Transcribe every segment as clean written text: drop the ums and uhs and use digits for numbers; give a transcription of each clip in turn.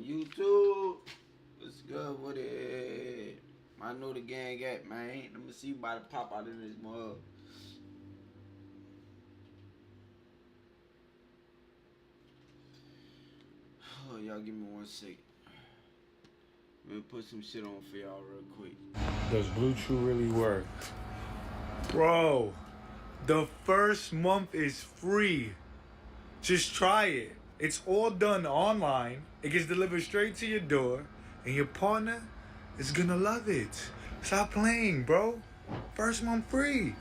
YouTube, what's good with it? I know the gang at, man. Let me see you about to pop out in this mug. Oh, y'all give me 1 second. I'm gonna put some shit on for y'all real quick. Does Blue Chew really work? Bro, the first month is free. Just try it. It's all done online. It gets delivered straight to your door, and your partner is gonna love it. Stop playing, bro. First month free.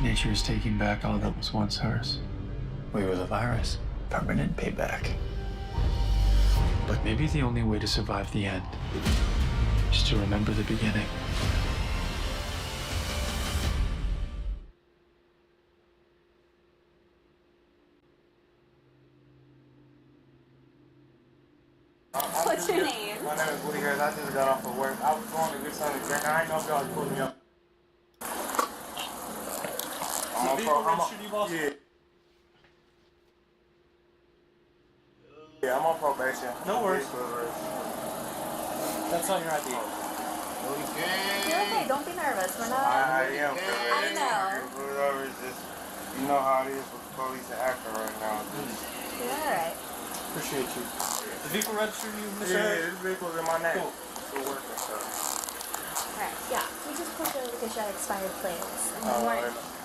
Nature is taking back all that was once hers. We were the virus. Permanent payback. But maybe the only way to survive the end is to remember the beginning. What's your name? My name is Woody Harris. I just got off of work. I was going to get something to drink. I didn't know if y'all was pulling me up. Yeah, I'm on probation. No worries. That's on your ID. You're okay, don't be nervous. We're not. I am. I know. Whoever is just, you know how it is with the police and acting right now. You're alright. Appreciate you. The vehicle register you, Mr. Yeah, this vehicle's in my name. Cool. Still working, so. Alright, yeah. We just put the because you had expired plates.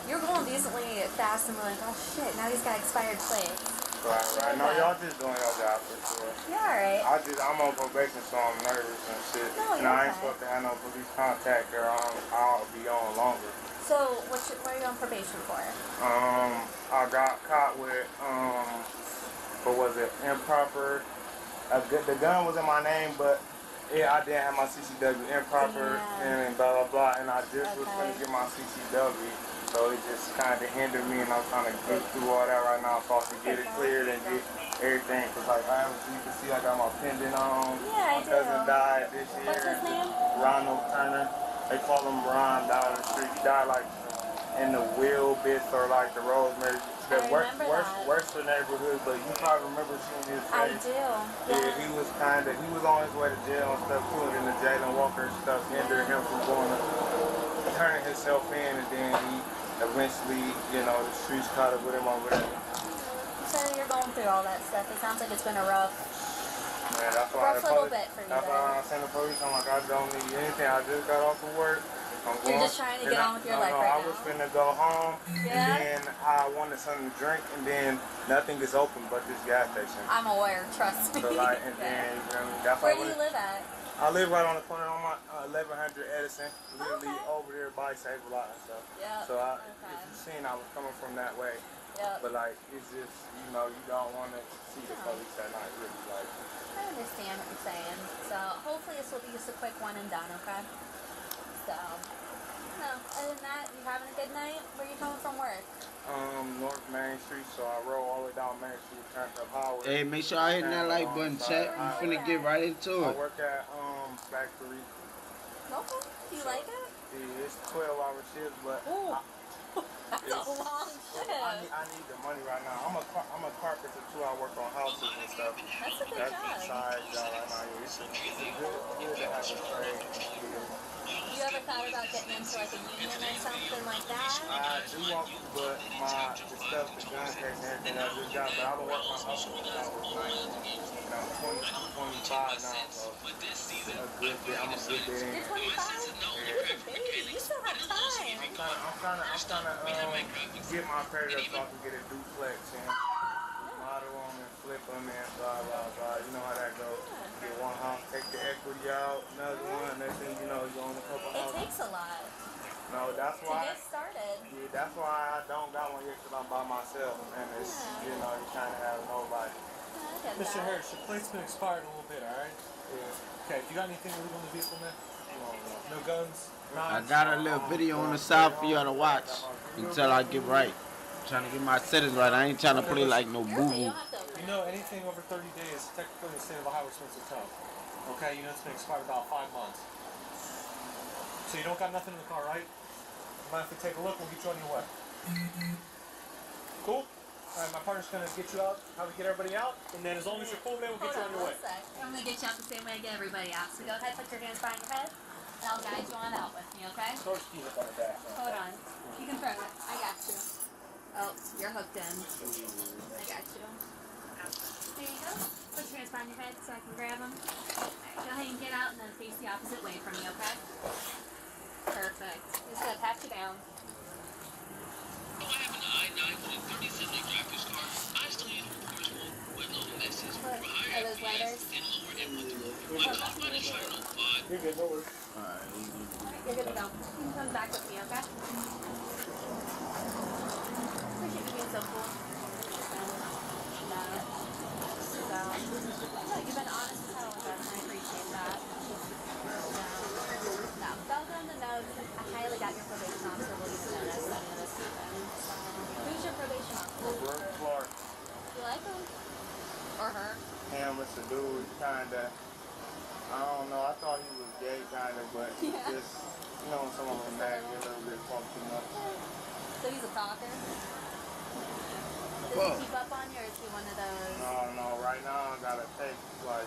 You're going decently fast and we're like, oh shit, now he's got expired plates. Right. No, y'all just doing your job for sure. You're alright. I'm on probation, so I'm nervous and shit. No, and I ain't supposed to have no police contact or I'll be on longer. So, what are you on probation for? I got caught with, what was it, improper. The gun was in my name, but yeah, I didn't have my CCW improper and blah, blah, blah. And I just was going to get my CCW. So it just kind of hindered me, and I'm trying to get through all that right now so I can get it cleared and get everything. Because, like, you can see I got my pendant on. Yeah, I do. My cousin died this year. What's his name? Ronald Turner. They call him Ron down the street. He died, like, in the Will bits or, like, the Rosemary. The worst neighborhood, but you probably remember seeing his face. I do. Yeah, he was on his way to jail and stuff too, and then the Jalen Walker stuff hindered him from turning himself in, and then he eventually, you know, the streets caught up with him over there. So you're going through all that stuff. It sounds like it's been a rough little bit for you. That's why I sent the police. I'm like, I don't need anything. I just got off of work. You're just trying to get on with your life right now. I was finna go home, and I wanted something to drink, and then nothing is open but this gas station. I'm aware, trust me. So like, and then, you know, that's where do you live at? I live right on the corner on my 1100 Edison, literally over there by Save-A-Lot and stuff. Yeah. So if you've seen, I was coming from that way. Yep. But like, it's just, you know, you don't want to see the police at night, really. Like. I understand what you're saying. So hopefully this will be just a quick one and done, okay? So, no, other than that, you having a good night? Where are you coming from work? North Main Street, so I roll all the way down Main Street, turn up Howard. Hey, make sure I hit that like button, chat. I'm finna get right into it. I work at Factory. Okay. Do you like it? Yeah, it's 12-hour shifts, but that's a long shift. I need the money right now. I'm a carpenter too. I work on houses and stuff. That's a good job. That's the side job right now. Yeah, it's good to have a trade. You ever thought about getting into like a union or something like that? I do want to, but the stuff, the gun case and everything I just got, but I don't work my hustle since I was 19. I'm 25 now, so a good bit. I'm a good bit in. You're 25? You're a baby. You still have time. I'm trying to get my credit up so I can get a duplex and model them and flip them and blah, blah, blah. You know how that goes. Get one house, take the equity out, another one, next thing you know, you own a couple houses. It takes a lot. No, that's why. To get started. Yeah, that's why I don't got one yet, because I'm by myself. And it's, you know, you kind of have nobody. get Mr. that. Harris, your plate's been expired a little bit, alright? Yeah. Okay, you got anything illegal in the vehicle, man? No guns? I got a little video on the side for y'all to watch until I get right. I'm trying to get my settings right. I ain't trying to put it like no You're okay, you boo-boo. don't have to open You it. know, anything over 30 days, technically in the state of Ohio, it's supposed to tow. Okay, you know it's been expired about 5 months. So you don't got nothing in the car, right? Mind if we take a look? We'll get you on your way. Cool? Alright, my partner's gonna get you out, how we get everybody out, and then as long as you're cool, man, we'll get you on your way. One sec. I'm gonna get you out the same way I get everybody out. So go ahead, put your hands behind your head, and I'll guide you on out with me, okay? Throw your keys up on the back. Hold on. You can throw it. I got you. Oh, you're hooked in. I got you. There you go. Put your hands behind your head so I can grab them. Alright, go ahead and get out and then face the opposite way from me, okay? Perfect. Just gonna pat you down. I have an i9 with a 37 graphics card. I still use reports with low messages for higher Are those lighters? FPS and lower input through. My cost mine is 505. You're good, no worries. Alright, Alright, you're good to go. You can come back with me, okay? Appreciate you being so cool. No. So, no, you've been honest as hell with us, and I appreciate that. No, don't go in the notes. I highly doubt your probation officer will even notice any of this even. So, who's your probation officer? Brooke Clark. You like him? Or her? Him, it's a dude, kinda. I don't know. I thought he was gay, kinda, but he Yeah. just, you know, when some of them mad, get a little bit fucked too much. So he's a talker? Does Whoa. he keep up on you, or is he one of those? No. Right now, I gotta take like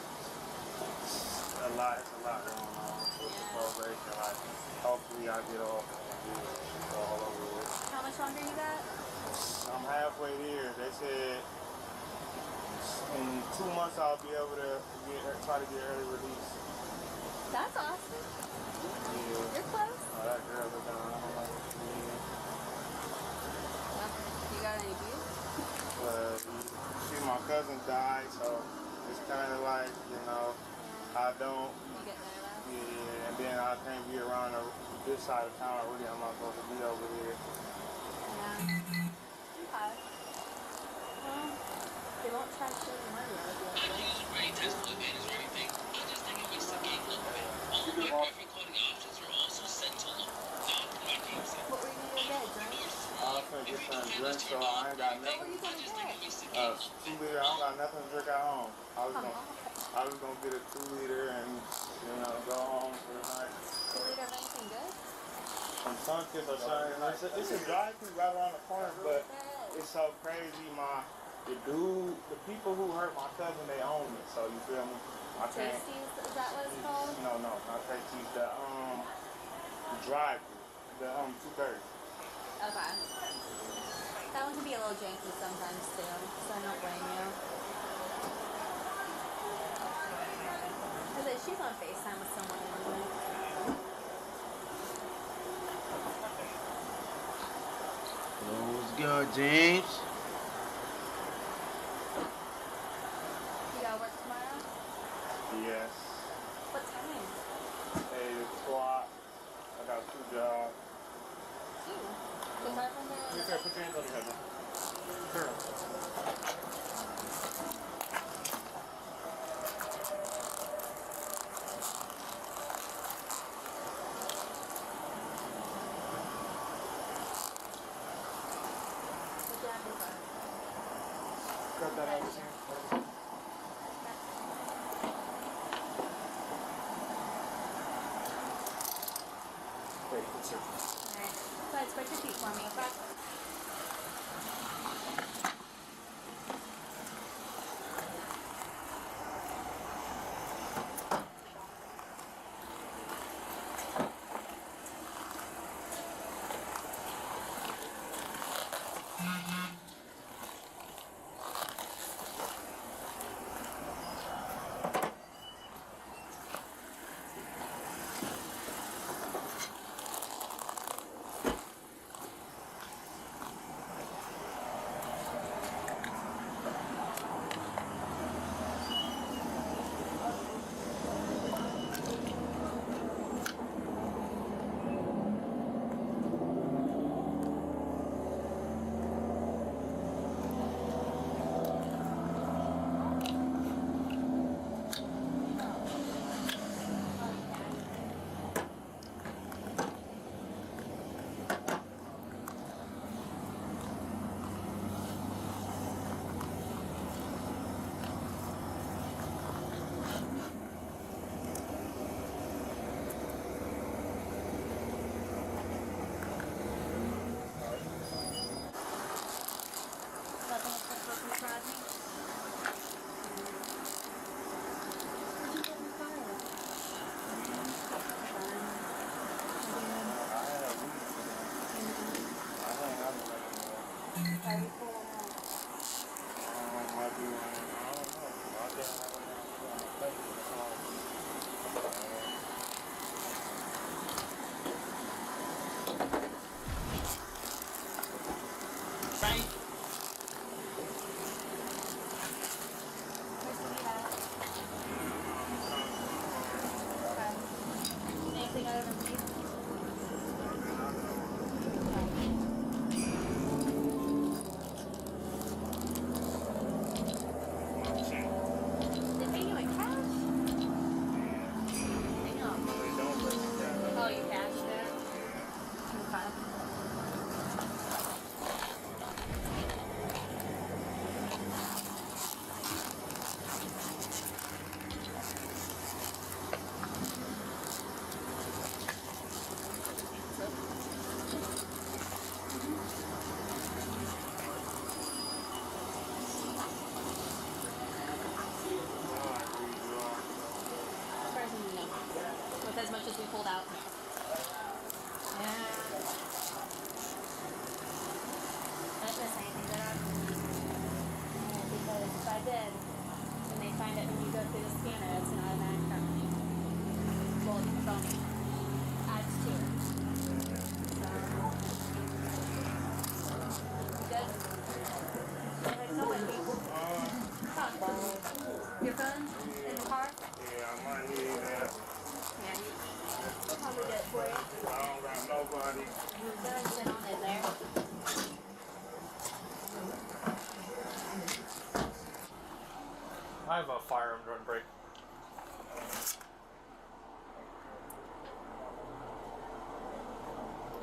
a lot. It's a lot going on with the probation. Like, hopefully, I get off and do it all over with. How much longer you got? I'm halfway there. They said in 2 months I'll be able to try to get early release. That's awesome. Yeah. You're close. Oh, that girl is down. I'm like, yeah. Well, you got any views? See, my cousin died, so it's kind of like, you know, I don't, You get there, though? yeah, and then I can't be around this side of town. Really, I'm not supposed to be over here. Yeah. Okay. Well, they won't try to show you money out of you. I don't use great tactical advantage or anything. I just think it makes the game look better. All of my graphic coding options are also set to low. What were you going to get, drinks? I was gonna get some drinks, so I ain't got What nothing. were you going to get? 2 liter, I don't got nothing to drink at home. I was Come gonna, on. I was gonna get a 2 liter and, you know, go home for the night. 2 liter of anything good? Some Sunkist or something. It's a drive-through right around the corner, but it's so crazy. The people who hurt my cousin, they own it. So you feel me? I can't. Tasties, is that what it's called? No, not Tasties. The drive-through. The 230. Okay. That one can be a little janky sometimes too, so I don't blame you. Because she's on FaceTime with someone anyway. what's good, James? You gotta work tomorrow? Yes. What time? 8 o'clock. I got 2 jobs. The carpenter and You're fair, put your hands on your head, man. Turn. What job is that? Grab that out of his hand. Wait, it's here. Alright. Go ahead, spread your feet for me, okay? through the scanner, it's an automatic felony. Well, felony adds to it. Good? Okay, come with me. Your phone in the car? Yeah, I might need that. Yeah, we'll probably do it for you. I don't got nobody. Go and sit on it there. I have a firearm run break.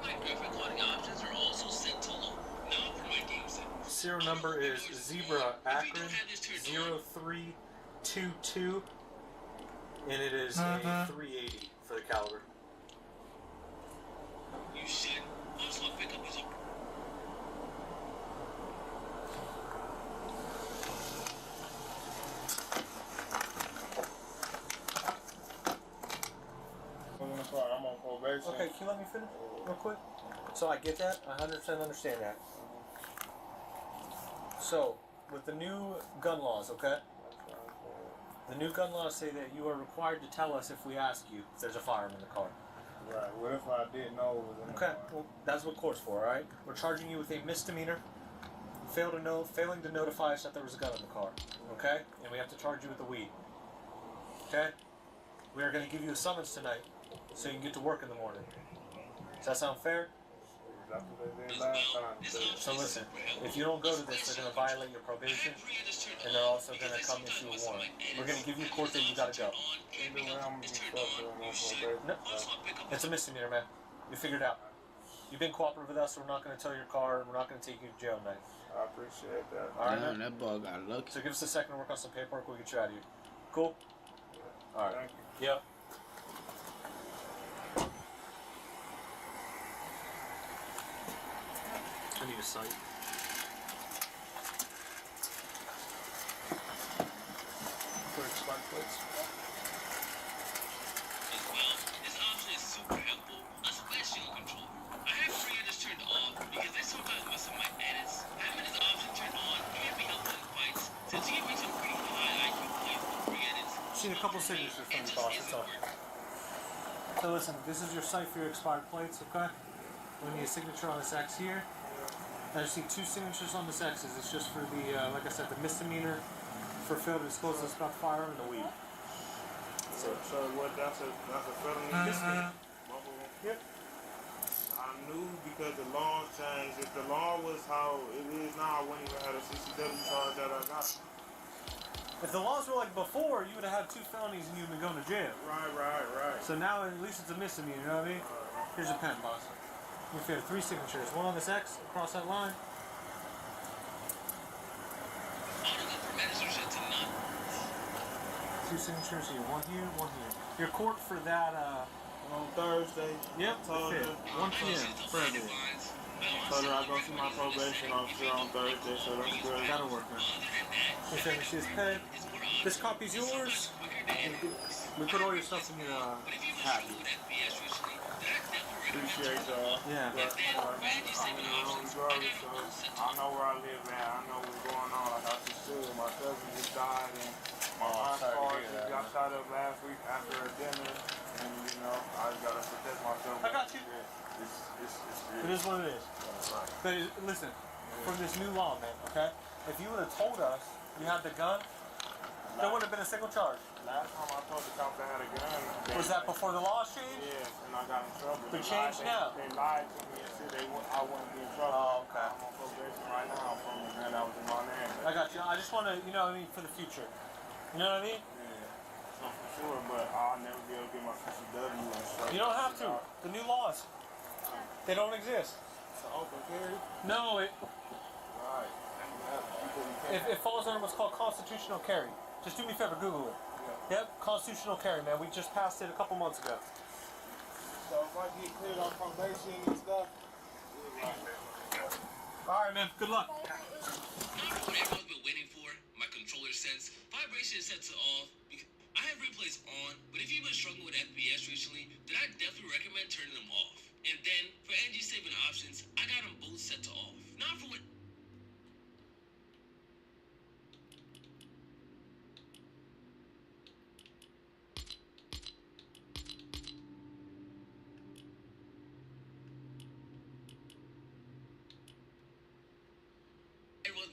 My graphic coding options are also set to low. Now for my game settings. Serial number is Zebra Akron 0322, and it is a 380 for the caliber. You should also pick up his. I'm on probation. Okay, can you let me finish real quick? So I get that, I 100% understand that. So, with the new gun laws, okay? The new gun laws say that you are required to tell us if we ask you if there's a firearm in the car. Right. What if I didn't know it was in the Okay, car? well, that's what court's for, alright? We're charging you with a misdemeanor, failing to notify us that there was a gun in the car, okay? And we have to charge you with the weed, okay? We are going to give you a summons tonight, so you can get to work in the morning. Does that sound fair? That's what they did last time. So listen, if you don't go to this, they're going to violate your probation, and they're also going to come issue a warrant. We're going to give you court date, you got to go. Either way, I'm gonna be stuck there on probation. No, it's a misdemeanor, man. We figured it out. You've been cooperative with us, so we're not going to tow your car, and we're not going to take you to jail tonight. I appreciate that. Alright, Damn, man? that boy got lucky. So give us a second to work on some paperwork, we'll get you out of here. Cool? Alright. Thank you. Yep. I need a sight. For expired plates. As well, this option is super helpful, especially on control. I have pre-edits turned off because they sometimes mess up my edits. Having this option turned on can be helpful in fights, since you can reach some pretty high IQ points with pre-edits. Seen a couple signatures from you, boss. That's all. So listen, this is your site for your expired plates, okay? We need a signature on this X here. I just need 2 signatures on this X's. It's just for the, like I said, the misdemeanor for failure to disclose us about the firearm and the weed. So what? That's a felony. Misdemeanor. Both of them? Yep. I knew because the laws changed. If the law was how it is now, I wouldn't even have a CCW charge that I got. If the laws were like before, you would have had 2 felonies and you'd been going to jail. Right. So now at least it's a misdemeanor, you know what I mean? Here's a pen, boss. We have 3 signatures. 1 on this X, across that line. Autogun permits are set to none. 2 signatures here. 1 here, 1 here. Your court for that, On Thursday, yep, told her, 1 p.m. Friday. told her I go see my probation officer on Thursday, so that's good. That'll work, man. Here's Amishi's pen. This copy's yours. We put all your stuff in your hat. Appreciate y'all. Yeah. But, I'm in the wrong drug, so I know where I live at. I know what's going on. Like I just said, my cousin just died, and my aunt's sorry to car hear just that, got man. shot up last week after a dinner, and you know, I just gotta protect myself. I got you. It's It is what it is. But listen, from this new law, man, okay? If you would have told us you had the gun, there wouldn't have been a single charge. Last time I told the cops I had a gun. Was that before the law changed? Yeah, and I got in trouble. They changed now. They lied to me and said I wouldn't be in trouble. Oh, okay. I'm on probation right now from the gun that was in my name. I got you. I just want to, you know what I mean, for the future. You know what I mean? Yeah, so for sure, but I'll never be able to get my CCW and stuff. You don't have to. The new laws, they don't exist. It's an open carry? No, it Right. it falls under what's called constitutional carry. Just do me a favor, Google it. Yep, constitutional carry, man. We just passed it a couple months ago. So if I get cleared on probation and stuff, All right, man. Good luck. Now for what everyone's been waiting for, my controller sense vibration is set to off. I have replays on, but if you've been struggling with FPS recently, then I definitely recommend turning them off. And then for energy saving options, I got them both set to off. Now for what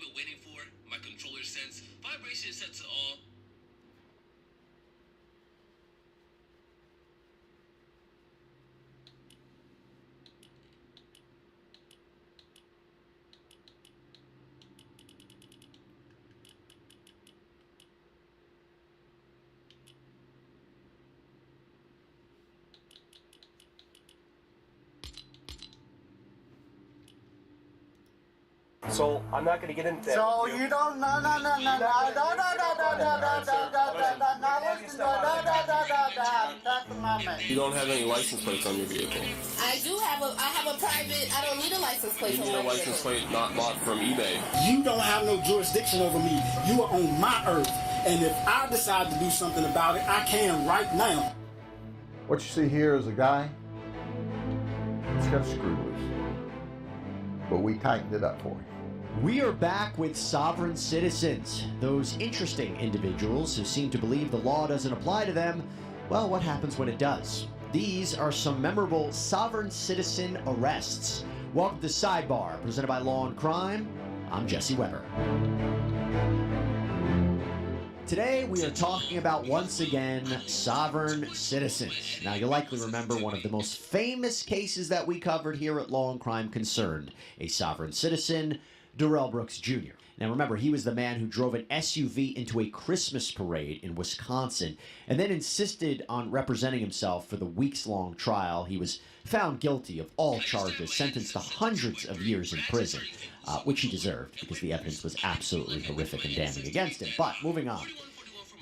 been waiting for. My controller sense. Vibration is set to all. So I'm not going to get into that. So you don't You don't have any license plates on your vehicle. I have a private, I don't need a license plate. You need a license plate not bought from eBay. You don't have no jurisdiction over me. You are on my earth. And if I decide to do something about it, I can right now. What you see here is a guy that's got a screw loose. But we tightened it up for him. We are back with sovereign citizens, those interesting individuals who seem to believe the law doesn't apply to them. Well, what happens when it does? These are some memorable sovereign citizen arrests. Welcome to Sidebar, presented by Law and Crime. I'm Jesse Weber. Today we are talking about, once again, sovereign citizens. Now, you'll likely remember one of the most famous cases that we covered here at Law and Crime concerned a sovereign citizen, Darrell Brooks Jr. Now remember, he was the man who drove an SUV into a Christmas parade in Wisconsin and then insisted on representing himself for the weeks-long trial. He was found guilty of all charges, sentenced to hundreds of years in prison, which he deserved because the evidence was absolutely horrific and damning against him. But moving on.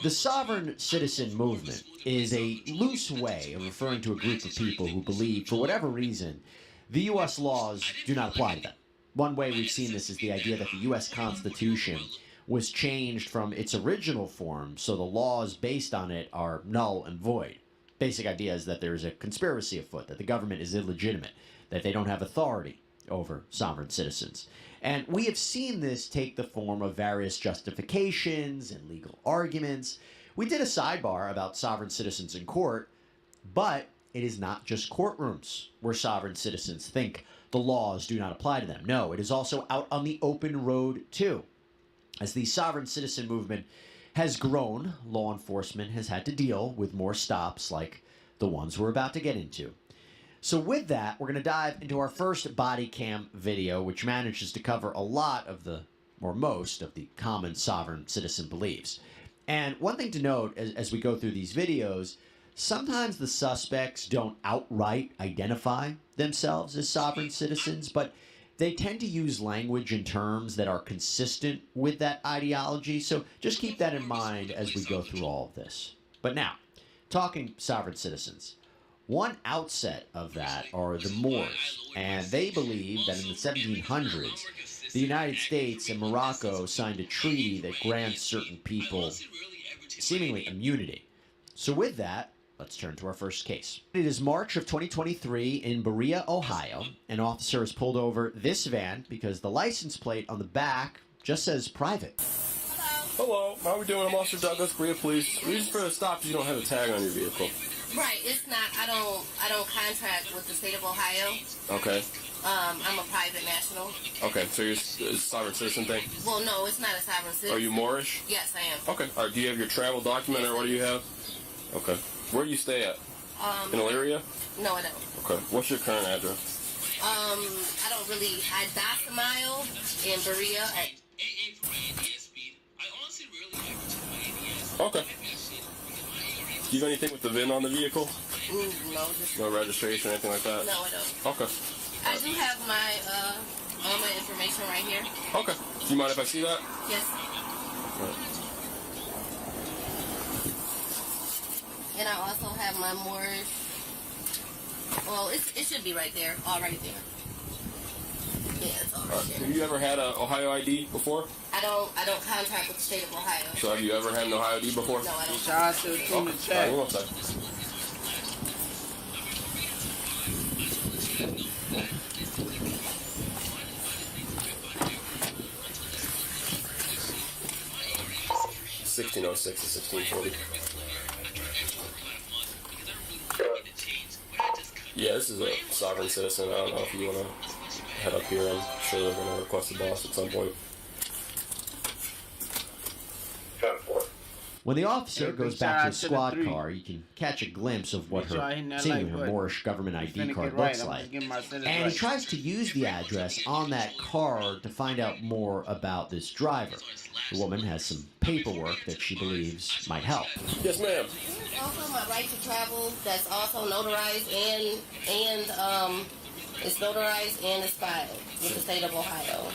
The sovereign citizen movement is a loose way of referring to a group of people who believe, for whatever reason, the U.S. laws do not apply to them. One way we've seen this is the idea that the U.S. Constitution was changed from its original form, so the laws based on it are null and void. Basic idea is that there is a conspiracy afoot, that the government is illegitimate, that they don't have authority over sovereign citizens. And we have seen this take the form of various justifications and legal arguments. We did a sidebar about sovereign citizens in court, but it is not just courtrooms where sovereign citizens think the laws do not apply to them. No, it is also out on the open road, too. As the sovereign citizen movement has grown, law enforcement has had to deal with more stops like the ones we're about to get into. So with that, we're going to dive into our first body cam video, which manages to cover a lot of the, or most of the common sovereign citizen beliefs. And one thing to note as we go through these videos, sometimes the suspects don't outright identify themselves as sovereign citizens, but they tend to use language and terms that are consistent with that ideology, so just keep that in mind as we go through all of this. But now, talking sovereign citizens, one outset of that are the Moors, and they believe that in the 1700s, the United States and Morocco signed a treaty that grants certain people seemingly immunity. So with that, let's turn to our first case. It is March of 2023 in Berea, Ohio. An officer has pulled over this van because the license plate on the back just says private. Hello, how are we doing? I'm Officer Douglas, Berea Police. Reason for the stop is you don't have a tag on your vehicle. Right, it's not, I don't contract with the state of Ohio. Okay. I'm a private national. Okay, so you're a sovereign citizen thing? Well, no, it's not a sovereign citizen. Are you Moorish? Yes, I am. Okay. All right, do you have your travel document or what do you have? Okay. Where do you stay at? In Elyria? No, I don't. Okay. What's your current address? I don't really, I dock a mile in Berea. Okay. Do you have anything with the VIN on the vehicle? No, just no registration or anything like that? No, I don't. Okay. I do have my all my information right here. Okay. Do you mind if I see that? Yes. Right. And I also have my Moorish. Well, it should be right there, all right there. Yeah, it's all right there. Have you ever had an Ohio ID before? I don't contract with the state of Ohio. So have you ever had an Ohio ID before? No, I don't. Shout out to the team in chat. Hold on a second. $16.06 to $16.40. Yeah, this is a sovereign citizen. I don't know if you want to head up here. I'm sure they're going to request a boss at some point. When the officer Hey, goes big back to shout his out to the squad three. car, you can catch a glimpse of what Make sure I hit her, that seemingly like her button. Moorish government I'm ID finna card get right. looks I'm like. just getting my sentence And he right. tries to use the address on that card to find out more about this driver. The woman has some paperwork that she believes might help. Yes, ma'am. Also, my right to travel, that's also notarized and it's notarized and it's filed with the state of Ohio.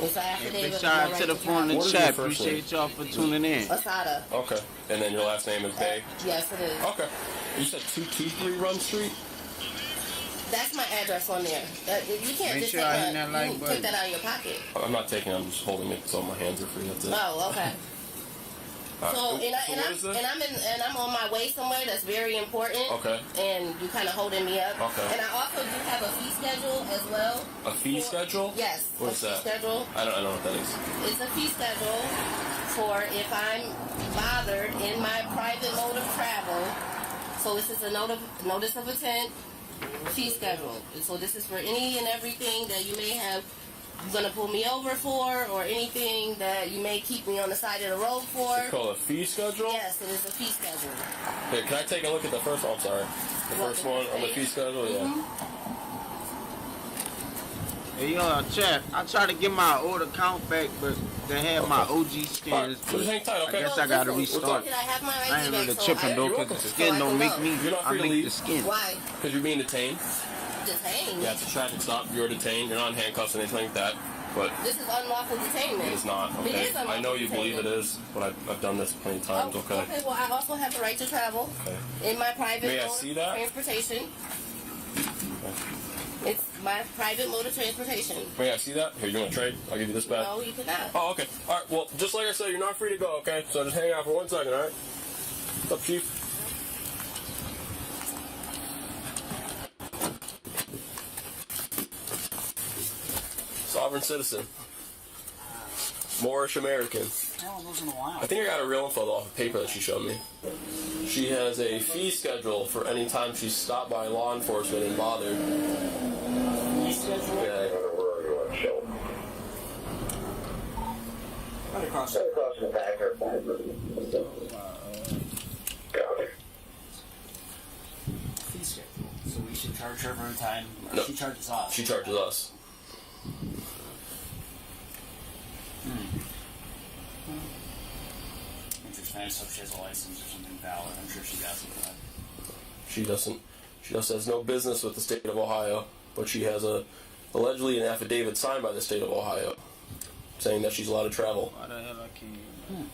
It's an affidavit. Big shout out to the phone in the What is chat. your first Appreciate y'all for tuning in. Asada. Okay. And then your last name is Bay? Yes, it is. Okay. You said 223 Run Street? That's my address on there. You can't Make just sure take I that. hit that You like can button. take that out of your pocket. I'm not taking it, I'm just holding it so my hands are free. That's it. Oh, okay. So, what is this? and I'm on my way somewhere that's very important. Okay. And you kind of holding me up. Okay. And I also do have a fee schedule as well. A fee schedule? Yes. What is that? Fee schedule. I don't know what that is. It's a fee schedule for if I'm bothered in my private mode of travel. So this is a notice of intent fee schedule. And so this is for any and everything that you may have going to pull me over for, or anything that you may keep me on the side of the road for. It's called a fee schedule? Yes, it is a fee schedule. Hey, can I take a look at the first one? I'm sorry. The first one on the fee schedule? Yeah. Hey, yo, chat. I tried to get my old account back, but they had my OG skins. Alright, so just hang tight, okay? I guess I gotta restart. Did I have my I ain't ID really back, so tripping though, because the skin don't make me. You're not I free to make leave. the skin. Why? Because you're being detained. Detained? Yeah, it's a traffic stop. You're detained. You're not in handcuffs or anything like that. But This is unlawful detainment. it is not, It okay? is unlawful I know you believe it detainment. is, but I've done this plenty of times, okay? Okay, well, I also have the right to travel Okay. in my private May I mode see of that? transportation. It's my private mode of transportation. May I see that? Here, you want to trade? I'll give you this back. No, you cannot. Oh, okay. All right, well, just like I said, you're not free to go, okay? So just hang out for 1 second, all right? What's up, Chief? Sovereign citizen. Moorish American. I think I got a real info off of paper that she showed me. She has a fee schedule for any time she's stopped by law enforcement and bothered. Fee schedule? Yeah. Right across the back. Fee schedule. So we should charge her every time. Or No. she charges us. She charges us. Interesting. I just hope she has a license or something valid. I'm sure she doesn't. But She doesn't. She just has no business with the state of Ohio, but she has allegedly an affidavit signed by the state of Ohio saying that she's allowed to travel. Why the hell I can't?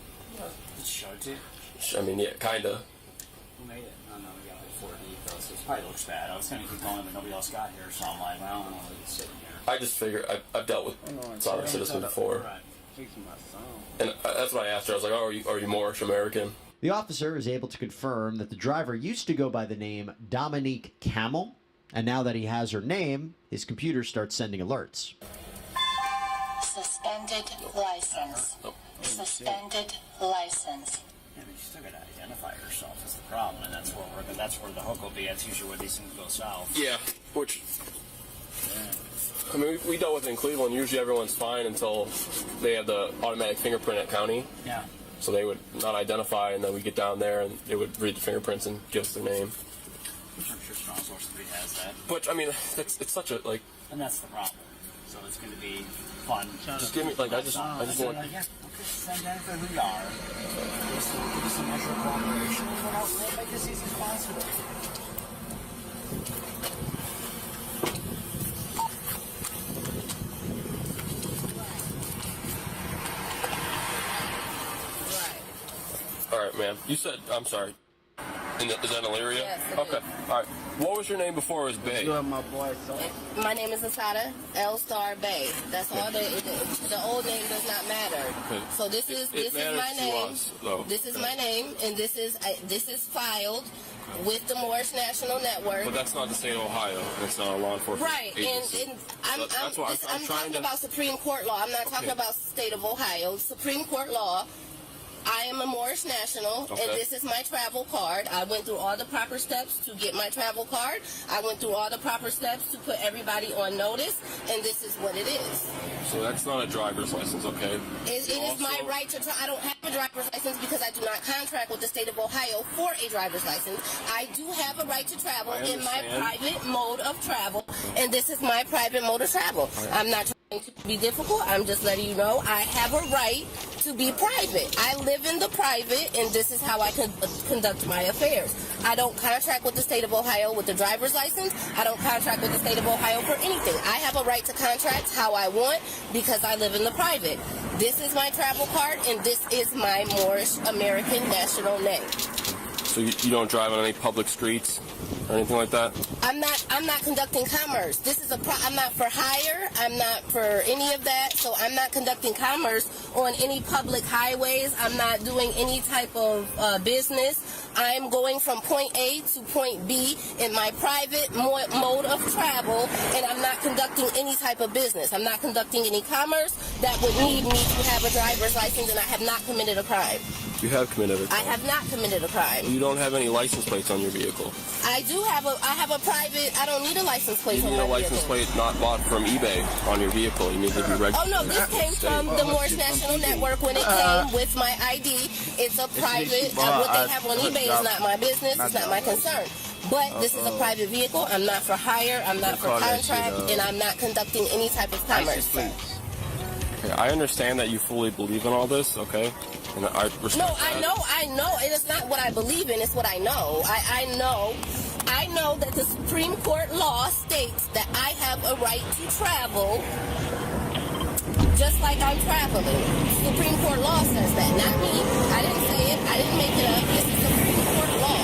Did she show it to you? I mean, yeah, kinda. Who made it? No, we got like 4 details. So it probably looks bad. I was going to keep going, but nobody else got here, so I'm like, well, I don't know what it's sitting here. I just figure I've dealt with sovereign citizens before, Right. Fixing my sound. and that's what I asked her. I was like, "Oh, are you Moorish American?" The officer is able to confirm that the driver used to go by the name Dominique Camel, and now that he has her name, his computer starts sending alerts. Suspended license. Suspended license. Yeah, but you still got to identify yourself. That's the problem, and that's where the hook will be. That's usually where these things go south. Yeah, which I mean, we dealt with it in Cleveland. Usually, everyone's fine until they have the automatic fingerprint at county. Yeah. So they would not identify, and then we get down there, and they would read the fingerprints and give us their name. I'm sure Strong Source 3 has that. Which I mean, it's such a like. And that's the problem. So it's going to be fun. Just give me like I just want. Yeah, okay, send down for who you are. Give us a measure of cooperation, and what else? We'll make this easy as possible. All right, ma'am. You said I'm sorry. Is that in Elyria? Yes, it Okay. is. All right. What was your name before it was Bay? You have my boy, so. My name is Asada L Bay. That's all. The old name does not matter. Okay. So this is It my matters to name. us, though. This is my name, and this is filed with the Moorish National Network. But that's not the state of Ohio, and it's not a law enforcement Right, agency. and I'm that's why I'm trying talking to. about Supreme Court law. I'm not talking about state of Ohio. Supreme Court law I am a Moorish national, Okay. and this is my travel card. I went through all the proper steps to get my travel card. I went through all the proper steps to put everybody on notice, and this is what it is. So that's not a driver's license, okay? It is my right to I don't have a driver's license because I do not contract with the state of Ohio for a driver's license. I do have a right to travel in my private mode of travel, and this is my private mode of travel. I'm not trying to be difficult. I'm just letting you know I have a right to be private. I live in the private, and this is how I conduct my affairs. I don't contract with the state of Ohio with the driver's license. I don't contract with the state of Ohio for anything. I have a right to contract how I want because I live in the private. This is my travel card, and this is my Moorish American national name. So you don't drive on any public streets or anything like that? I'm not conducting commerce. This is I'm not for hire. I'm not for any of that. So I'm not conducting commerce on any public highways. I'm not doing any type of business. I'm going from point A to point B in my private mode of travel, and I'm not conducting any type of business. I'm not conducting any commerce that would need me to have a driver's license, and I have not committed a crime. You have committed a crime. I have not committed a crime. You don't have any license plates on your vehicle. I do have I have a private, I don't need a license plate on my vehicle. You need a license plate not bought from eBay on your vehicle. You need to be registered. Oh no, this came from the Moorish National Network when it came with my ID. It's a private, what they have on eBay is not my business, it's not my concern. But this is a private vehicle. I'm not for hire, I'm not for contract, and I'm not conducting any type of commerce. Okay, I understand that you fully believe in all this, okay? And I respect No, I know. It is not what I believe in, it's what I know. I know that the Supreme Court law states that I have a right to travel just like I'm traveling. Supreme Court law says that, not me. I didn't say it. I didn't make it up. This is Supreme Court law.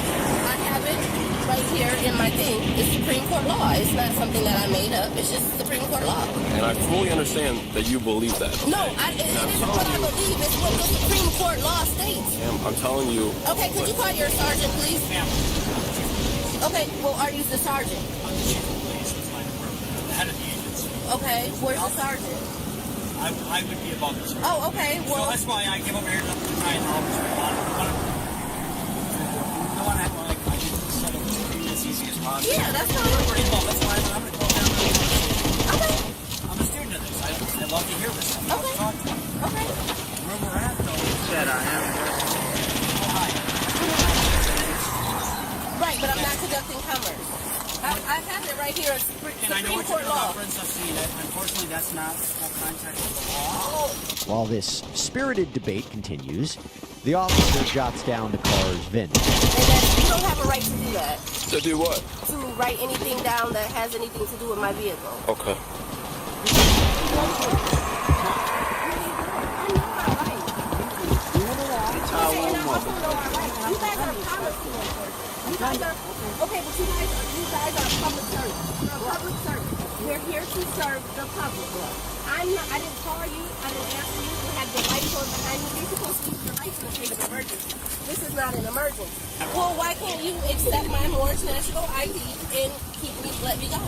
I have it right here in my thing. It's Supreme Court law. It's not something that I made up. It's just Supreme Court law. And I fully understand that you believe that. Okay? No, it isn't what I believe. It's what the Supreme Court law states. I'm telling you. Okay, could you call your sergeant, please? Okay, well, are you the sergeant? I'm the chief of police with my department. The head of the agency. Okay, where's the sergeant? I would be above the sergeant. Oh, okay, well... So that's why I came over here to try and help. I want to have, like, I can set up as easy as possible. Yeah, that's not what we're involved. That's why I'm going to call down. Okay. I'm a student of this. I love to hear this. Okay. Okay. Where we're at, though. Said I am. Right, but I'm not conducting commerce. I have it right here. It's Supreme Court law. Unfortunately, that's not contact with the law. While this spirited debate continues, the officer jots down the car's VIN. And that you don't have a right to do that. To do what? To write anything down that has anything to do with my vehicle. Okay. You guys are commerce people. You guys are, okay, but you guys are public servants. You're a public servant. We're here to serve the public. I didn't call you. I didn't answer you. You had the lights on behind you. You're supposed to use your lights in case of emergency. This is not an emergency. Well, why can't you accept my Moorish national ID and let me go?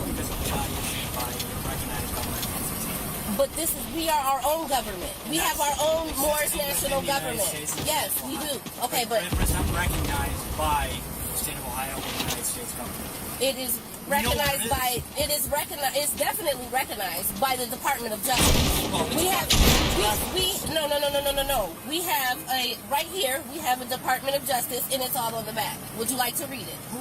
But we are our own government. We have our own Moorish national government. Yes, we do. Okay, but it's not recognized by the state of Ohio or the United States government. it is recognized by. It is recognized. It's definitely recognized by the Department of Justice. We have. No. We have a right here. We have a Department of Justice, and it's all on the back. Would you like to read it? Who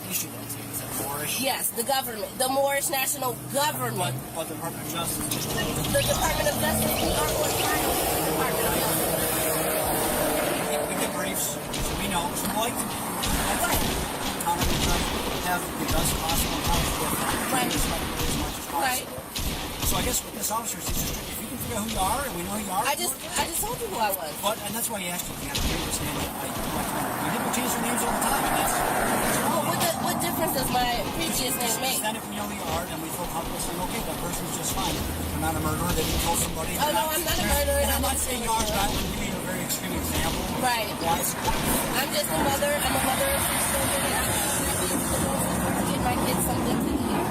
issued that to you? Is that Moorish? Yes, the government, the Moorish national government. What Department of Justice? The Department of Justice. We are on trial with the Department of Justice. We get briefs, so we know. So we like to have the best possible knowledge with as much as possible. Right. So I guess with this officer, if you can figure out who you are, and we know who you are. I just told you who I was. But and that's why you asked me. You have to change your name. People change their names all the time, and that's. What difference does my previous name make? Then if we know who you are, then we feel comfortable saying, okay, that person's just fine. They're not a murderer. They didn't kill somebody. Oh no, I'm not a murderer. And I'm not saying you are, but I'm giving you a very extreme example. Right. I'm just a mother. I'm a mother of 6 children, and I'm to get my kids something to eat.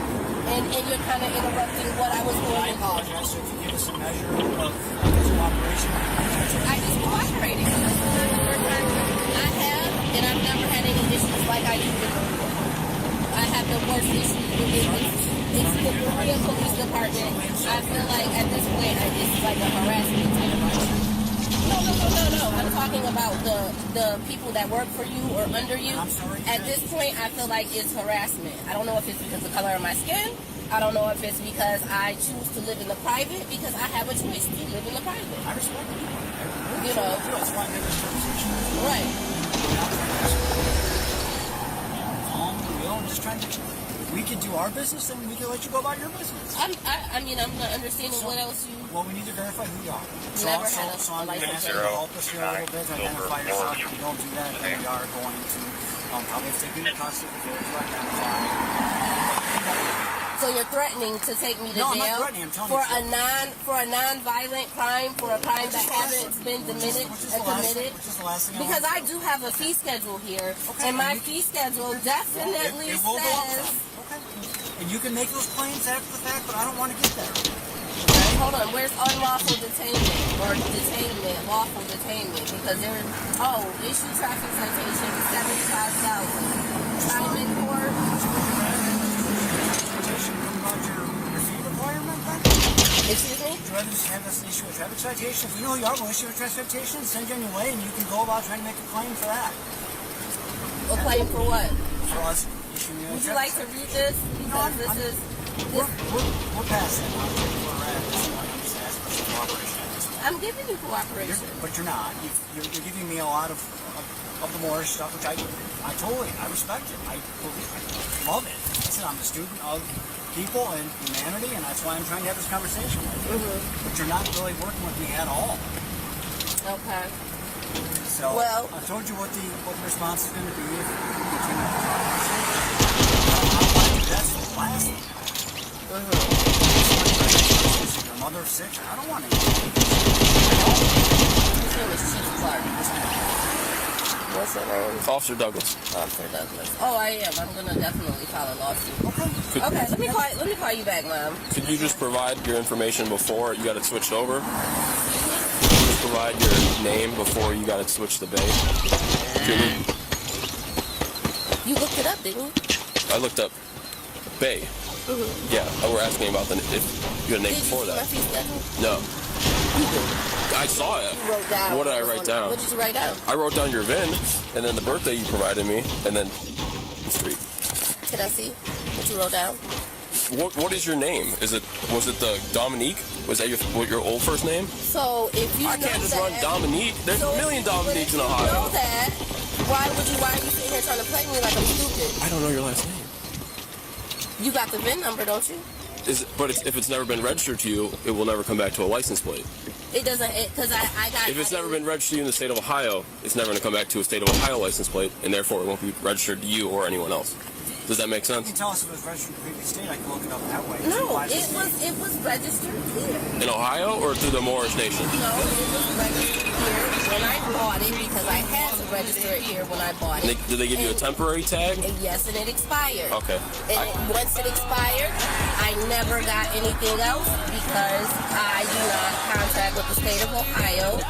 And you're kind of interrupting what I was doing. I apologize. So if you give us a measure of this cooperation, I just cooperated. I have the worst issue with it. It's the Korea Police Department. I feel like at this point, it's like a harassment type of thing. No. I'm talking about the people that work for you or under you. At this point, I feel like it's harassment. I don't know if it's because of the color of my skin. I don't know if it's because I choose to live in the private, because I have a choice to live in the private. I respect it. You know. Right. I'm just trying to. If we could do our business, then we can let you go about your business. I'm not understanding what else you. Well, we need to verify who you are. Never had a I'm going to ask you to help us here a little bit, identify yourself. If you don't do that, then we are going to probably take you to custody for you to identify. So you're threatening to take me to jail? I'm not threatening. I'm telling for you. For a non-violent crime, for a crime that hasn't been committed. Because I do have a fee schedule here, and my fee schedule definitely says. And you can make those claims after the fact, but I don't want to get there. Hold on, where's unlawful detainment or detainment, lawful detainment? Because there's issue traffic citation $75,000. Time in court. Excuse me? Would you rather just have us issue a traffic citation? If we know who you are, we'll issue a traffic citation, send you on your way, and you can go about trying to make a claim for that. A claim for what? For us issuing you a Would you like to read this? Because we're past that. I'm just asking for cooperation. I'm giving you cooperation. But you're not. You're giving me a lot of the more stuff, which I respect it. I love it. Listen, I'm a student of people and humanity, and that's why I'm trying to have this conversation with you. But you're not really working with me at all. Okay. So I told you what the response is going to be if you continue to talk. That's the last thing. Your mother of six. I don't want to. His name is Chief Clark. What's your name? Officer Douglas. Officer Douglas. Oh, I am. I'm gonna definitely file a lawsuit. Okay. Let me call you back, Mom. Could you just provide your information before you got it switched over? Could you just provide your name before you got it switched to Bay? You looked it up, didn't you? I looked up Bay. Yeah, we're asking about if you had a name before that. No. I saw it. You wrote down. What did I write down? What did you write down? I wrote down your VIN, and then the birthday you provided me, and then the street. Can I see what you wrote down? What is your name? Was it the Dominique? Was that your old first name? So if you I can't just run Dominique. There's a million Dominiques in Ohio. You know that. Why are you sitting here trying to play me like I'm stupid? I don't know your last name. You got the VIN number, don't you? But if it's never been registered to you, it will never come back to a license plate. It doesn't, because I got... If it's never been registered to you in the state of Ohio, it's never going to come back to a state of Ohio license plate, and therefore it won't be registered to you or anyone else. Does that make sense? You can tell us if it was registered in the previous state. I can look it up that way. No, it was registered here. In Ohio or through the Moorish Nation? No, it was registered here when I bought it because I had to register it here when I bought it. Did they give you a temporary tag? Yes, and it expired. Okay. And once it expired, I never got anything else because I do not contract with the state of Ohio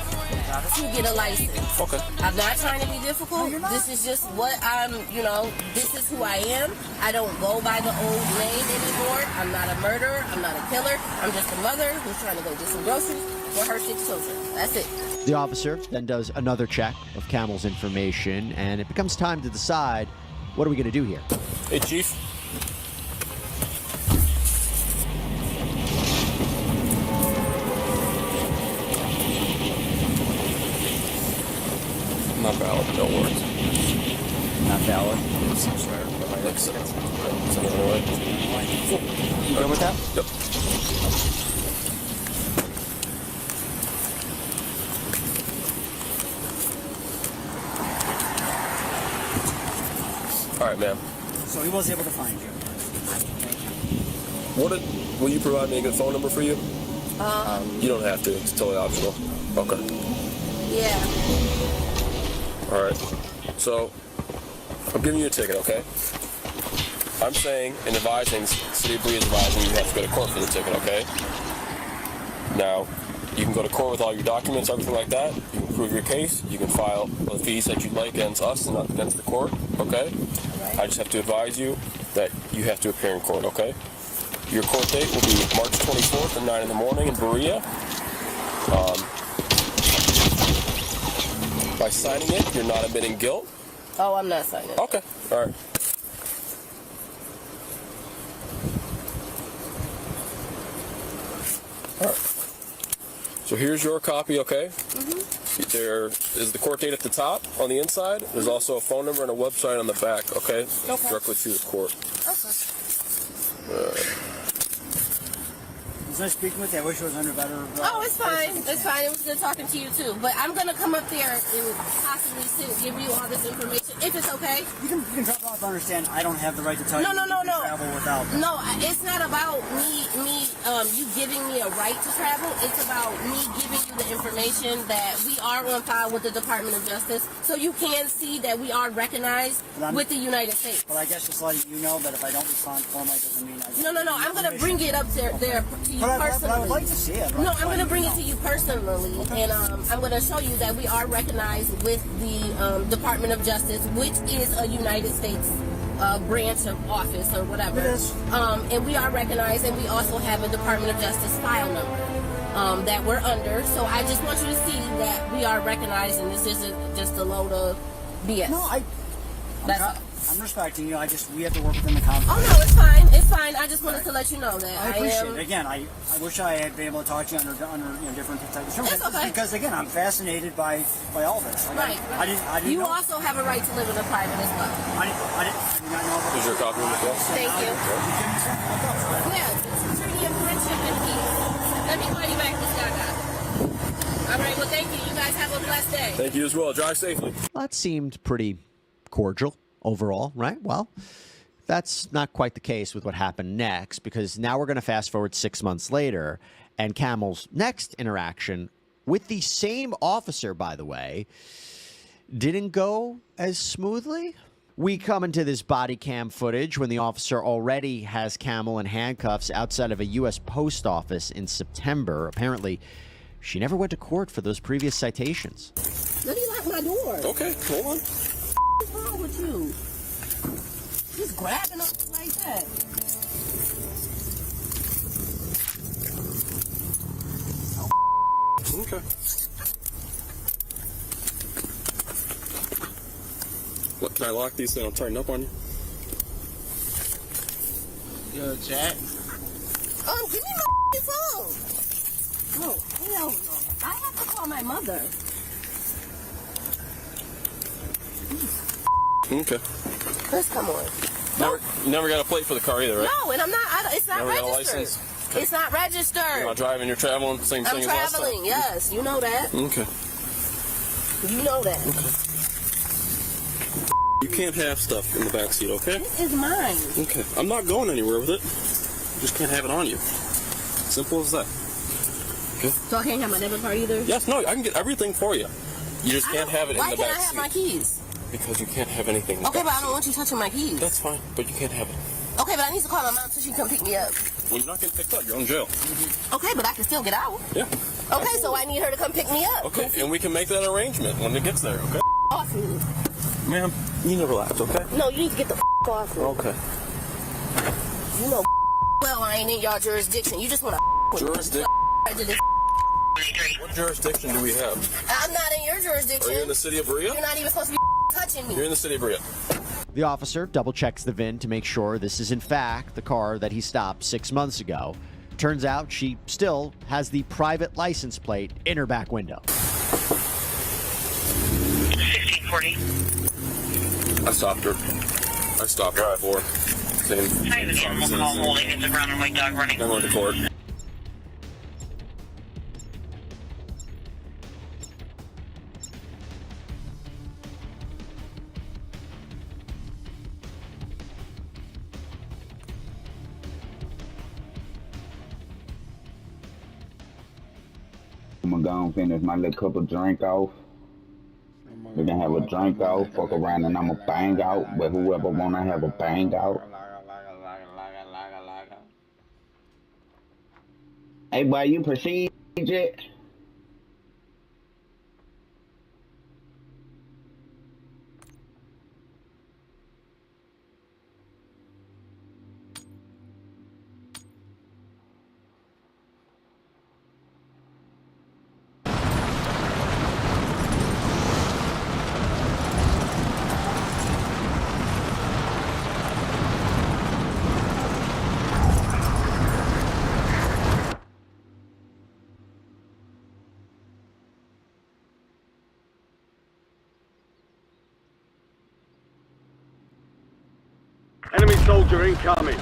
to get a license. Okay. I'm not trying to be difficult. This is just what this is who I am. I don't go by the old name anymore. I'm not a murderer. I'm not a killer. I'm just a mother who's trying to go get some groceries for her 6 children. That's it. The officer then does another check of Camel's information, and it becomes time to decide, what are we going to do here? Hey, Chief. Not valid, no words. Not valid? You good with that? Yep. All right, ma'am. So he was able to find you. Will you provide me a good phone number for you? You don't have to. It's totally optional. Okay. Yeah. All right. So I'm giving you a ticket, okay? I'm saying and advising, City of Bree is advising you have to go to court for the ticket, okay? Now, you can go to court with all your documents, everything like that. You can prove your case. You can file the fees that you'd like against us and not against the court, okay? I just have to advise you that you have to appear in court, okay? Your court date will be March 24th at 9 in the morning in Berea. By signing it, you're not admitting guilt. Oh, I'm not signing. Okay, all right. All right. So here's your copy, okay? There is the court date at the top on the inside. There's also a phone number and a website on the back, okay? Directly to the court. Was I speaking with you? I wish it was under better. Oh, it's fine. It's fine. It was good talking to you too. But I'm gonna come up there and possibly give you all this information if it's okay. You can drop off. Understand? I don't have the right to tell you. No. Travel without. No, it's not about you giving me a right to travel. It's about me giving you the information that we are on file with the Department of Justice, so you can see that we are recognized with the United States. But I guess just letting you know that if I don't respond formally doesn't mean I. No. I'm gonna bring it up there to you personally. But I would like to see it. No, I'm gonna bring it to you personally, and I'm gonna show you that we are recognized with the Department of Justice, which is a United States branch of office or whatever. It is. And we are recognized, and we also have a Department of Justice file number that we're under. So I just want you to see that we are recognized, and this isn't just a load of BS. No, I'm respecting you. We have to work within the confines. Oh no, it's fine. It's fine. I just wanted to let you know that I appreciate it. Again, I wish I had been able to talk to you under different types of terms. It's okay. Because again, I'm fascinated by all this. Right. I didn't you know. also have a right to live in a private as well. I did not know about. Is your copy of the bill? Thank you. Yeah, it's a treaty of friendship and peace. Let me call you back, Miss Gaga. All right. Well, thank you. You guys have a blessed day. Thank you as well. Drive safely. Well, that seemed pretty cordial overall, right? Well, that's not quite the case with what happened next, because now we're going to fast forward 6 months later, and Camel's next interaction with the same officer, by the way, didn't go as smoothly. We come into this body cam footage when the officer already has Camel in handcuffs outside of a U.S. post office in September. Apparently, she never went to court for those previous citations. Let me lock my door. Okay, hold on. What's wrong with you? Just grabbing up like that. Okay. What, can I lock these so they don't tighten up on you? Yo, Jack. Give me my phone. Oh, hell no. I have to call my mother. Okay. Chris, come on. You never got a plate for the car either, right? No, and I'm not. It's not Never got a registered. license? It's not registered. You're not driving, you're traveling, same thing I'm as last time? traveling, yes. You know that. Okay. You know that. You can't have stuff in the back seat, okay? This is mine. Okay. I'm not going anywhere with it. You just can't have it on you. Simple as that. Okay? So I can't have my debit card either? Yes, no, I can get everything for you. You just can't have it in the back seat. Why can't I have my keys? Because you can't have anything in the Okay, back but I seat. don't want you touching my keys. That's fine, but you can't have it. Okay, but I need to call my mom so she can come pick me up. Well, you're not getting picked up. You're in jail. Okay, but I can still get out. Yeah. Okay, so I need her to come pick me up. Okay, and we can make that arrangement when it gets there, okay? Off me. Ma'am, you need to relax, okay? No, you need to get the off me. Okay. You know well I ain't in your jurisdiction. You just want to Jurisdiction? What jurisdiction do we have? I'm not in your jurisdiction. Are you in the city of Berea? You're not even supposed to be touching me. You're in the city of Berea. The officer double checks the VIN to make sure this is in fact the car that he stopped 6 months ago. Turns out she still has the private license plate in her back window. 1540. I stopped her. I stopped her before. Same. Hi, the animal call holding. It's a brown and white dog running. I went to court. I'm gonna go and finish my little cup of drink off. We're gonna have a drink off, fuck around, and I'm gonna bang out. But whoever wanna have a bang out. Hey, boy, you proceed yet? soldier incoming.